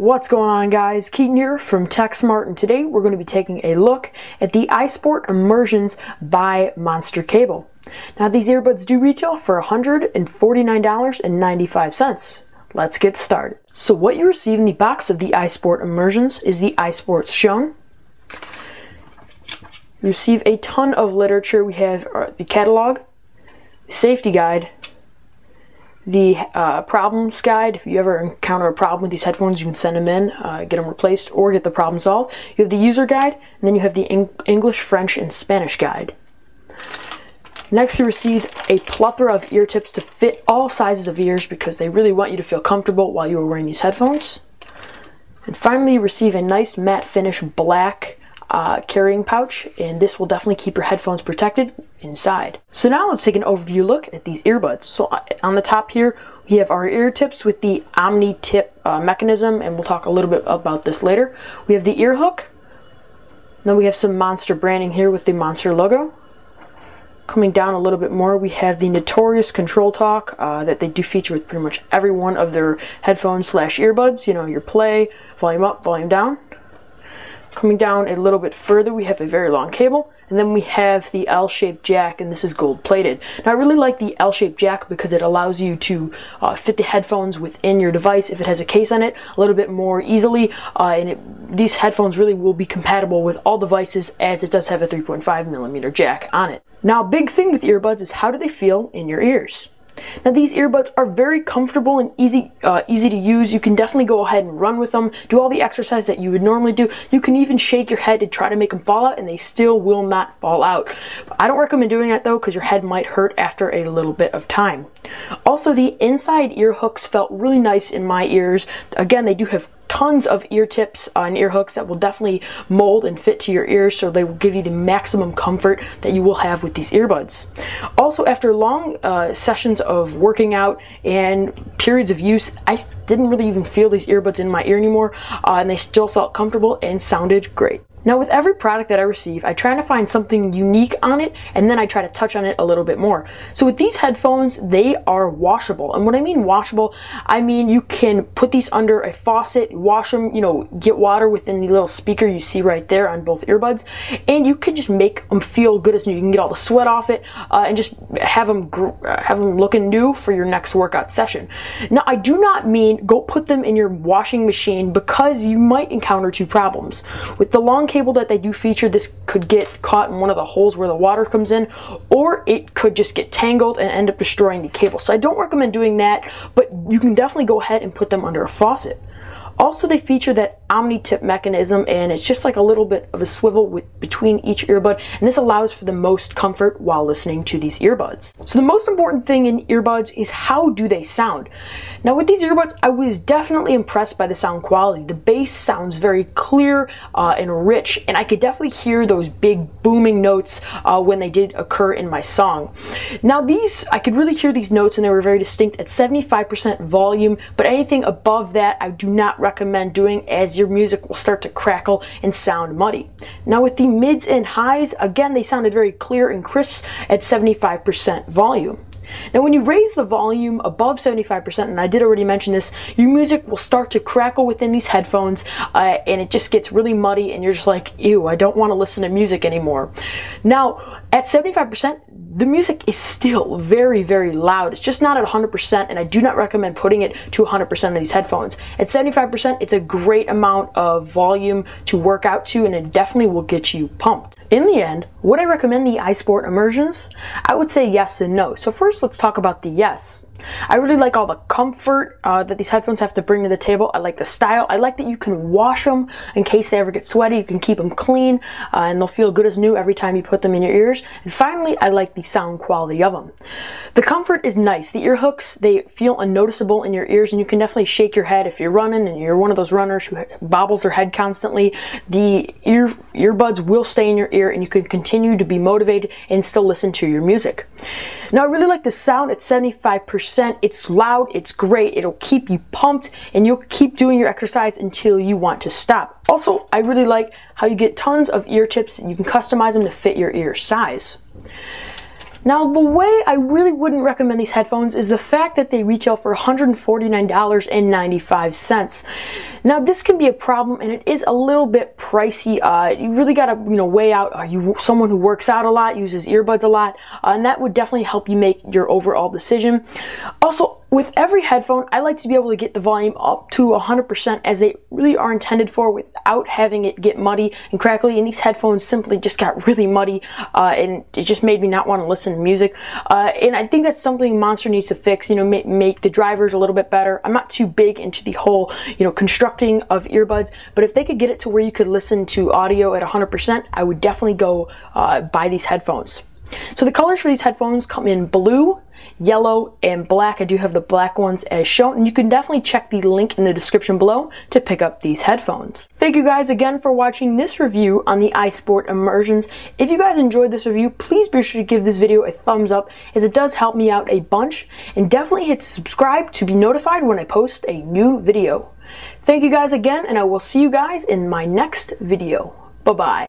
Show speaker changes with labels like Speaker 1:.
Speaker 1: What's going on, guys? Keaton here from TechSmart, and today we're going to be taking a look at the iSport Immersions by Monster Cable. Now, these earbuds do retail for $149.95. Let's get started. So what you receive in the box of the iSport Immersions is the iSport shown. You receive a ton of literature. We have the catalog, the safety guide, the problems guide. If you ever encounter a problem with these headphones, you can send them in, get them replaced, or get the problem solved. You have the user guide, and then you have the English, French, and Spanish guide. Next, you receive a plethora of ear tips to fit all sizes of ears because they really want you to feel comfortable while you are wearing these headphones. And finally, you receive a nice matte finish black carrying pouch, and this will definitely keep your headphones protected inside. So now let's take an overview look at these earbuds. So on the top here, we have our ear tips with the Omni tip mechanism, and we'll talk a little bit about this later. We have the ear hook. Then we have some Monster branding here with the Monster logo. Coming down a little bit more, we have the notorious control talk that they do feature with pretty much every one of their headphones slash earbuds. You know, your play, volume up, volume down. Coming down a little bit further, we have a very long cable, and then we have the L-shaped jack, and this is gold plated. Now, I really like the L-shaped jack because it allows you to fit the headphones within your device if it has a case on it a little bit more easily, these headphones really will be compatible with all devices, as it does have a 3.5mm jack on it. Now, a big thing with earbuds is how do they feel in your ears? Now, these earbuds are very comfortable and easy to use. You can definitely go ahead and run with them, do all the exercise that you would normally do. You can even shake your head to try to make them fall out, and they still will not fall out. I don't recommend doing that though, because your head might hurt after a little bit of time. Also, the inside ear hooks felt really nice in my ears. Again, they do have tons of ear tips and ear hooks that will definitely mold and fit to your ears, so they will give you the maximum comfort that you will have with these earbuds. Also, after long sessions of working out and periods of use, I didn't really even feel these earbuds in my ear anymore, and they still felt comfortable and sounded great. Now, with every product that I receive, I try to find something unique on it, and then I try to touch on it a little bit more. So with these headphones, they are washable. And when I mean washable, I mean you can put these under a faucet, wash them, you know, get water within the little speaker you see right there on both earbuds, and you could just make them feel good as new. You can get all the sweat off it, and just have them looking new for your next workout session. Now, I do not mean go put them in your washing machine, because you might encounter two problems. With the long cable that they do feature, this could get caught in one of the holes where the water comes in, or it could just get tangled and end up destroying the cable. So I don't recommend doing that, but you can definitely go ahead and put them under a faucet. Also, they feature that Omni tip mechanism, and it's just like a little bit of a swivel between each earbud, and this allows for the most comfort while listening to these earbuds. So the most important thing in earbuds is how do they sound. Now, with these earbuds, I was definitely impressed by the sound quality. The bass sounds very clear and rich, and I could definitely hear those big booming notes when they did occur in my song. Now, I could really hear these notes, and they were very distinct at 75% volume, but anything above that, I do not recommend doing, as your music will start to crackle and sound muddy. Now, with the mids and highs, again, they sounded very clear and crisp at 75% volume. Now, when you raise the volume above 75%, and I did already mention this, your music will start to crackle within these headphones, and it just gets really muddy, and you're just like, ew, I don't want to listen to music anymore. Now, at 75%, the music is still very, very loud. It's just not at 100%, and I do not recommend putting it to 100% of these headphones. At 75%, it's a great amount of volume to work out to, and it definitely will get you pumped. In the end, would I recommend the iSport Immersions? I would say yes and no. So first, let's talk about the yes. I really like all the comfort that these headphones have to bring to the table. I like the style. I like that you can wash them in case they ever get sweaty. You can keep them clean, and they'll feel good as new every time you put them in your ears. And finally, I like the sound quality of them. The comfort is nice. The ear hooks, they feel unnoticeable in your ears, and you can definitely shake your head if you're running and you're one of those runners who bobbles their head constantly. The earbuds will stay in your ear, and you can continue to be motivated and still listen to your music. Now, I really like the sound at 75%. It's loud, it's great, it'll keep you pumped, and you'll keep doing your exercise until you want to stop. Also, I really like how you get tons of ear tips, and you can customize them to fit your ear size. Now, the way I really wouldn't recommend these headphones is the fact that they retail for $149.95. Now, this can be a problem, and it is a little bit pricey. You really gotta, weigh out, are you someone who works out a lot, uses earbuds a lot, and that would definitely help you make your overall decision. Also, with every headphone, I like to be able to get the volume up to 100% as they really are intended for without having it get muddy and crackly, and these headphones simply just got really muddy, and it just made me not want to listen to music. And I think that's something Monster needs to fix, make the drivers a little bit better. I'm not too big into the whole, constructing of earbuds, but if they could get it to where you could listen to audio at 100%, I would definitely go buy these headphones. So the colors for these headphones come in blue, yellow, and black. I do have the black ones as shown, and you can definitely check the link in the description below to pick up these headphones. Thank you guys again for watching this review on the iSport Immersions. If you guys enjoyed this review, please be sure to give this video a thumbs up, as it does help me out a bunch, and definitely hit subscribe to be notified when I post a new video. Thank you guys again, and I will see you guys in my next video. Bye-bye.